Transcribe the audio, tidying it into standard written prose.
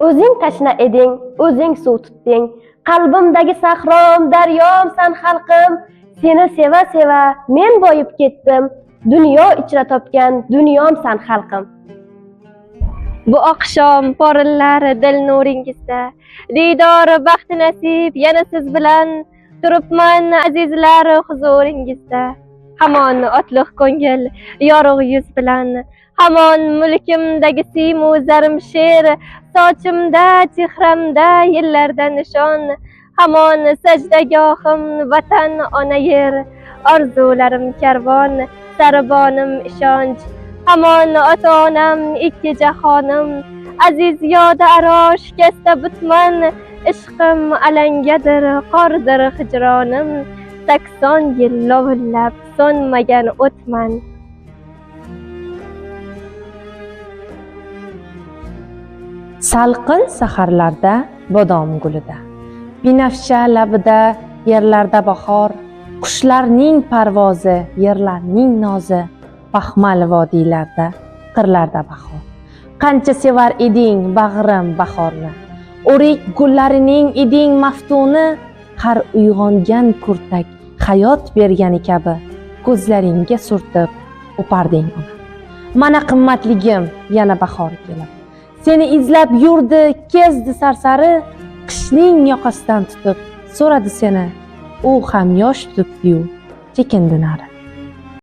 O'zing tashna eding, o'zing suv tutding. Qalbimdagi sahrom, daryomsan xalqim. Seni seva-seva men boyib ketdim. Dunyo ichra topgan dunyomsan xalqim. Bu oqshom porillar dil nuringizda, diydori baxti nasib yana siz bilan turibman azizlar huzuringizda. Hamon otliq ko'ngil yorug' yuz bilan, hamon mulkimdagi simu zarim she'r, sochimda chehramda yillarda nishon, hamon sajdagohim vatan ona yer, orzularim karvon, sarbonim ishonch. Hamon ota-onam ikki jahonim, aziz yoda aro shikasta butman, ishqim alangadir, qordir hijronim, 80 yil lovullab so'nmagan o'tman. Salqin saharlarda bodom gulida, binafsha labida yerlarda bahor, qushlarning parvozi, yerlarning nozi, baxmal vodiylarda, qirlarda bahor. Qancha sevar eding bag'rim bahorni, o'rik gullarining eding maftuni, har uyg'ongan kurtak hayot bergani kabi ko'zlaringga surtib o'parding uni. Mana qimmatligim yana bahor kelib, seni izlab yurdi kezdi sarsari, qishning yoqasidan tutib so'radi seni, u ham yosh tutdi-yu chekindi nari.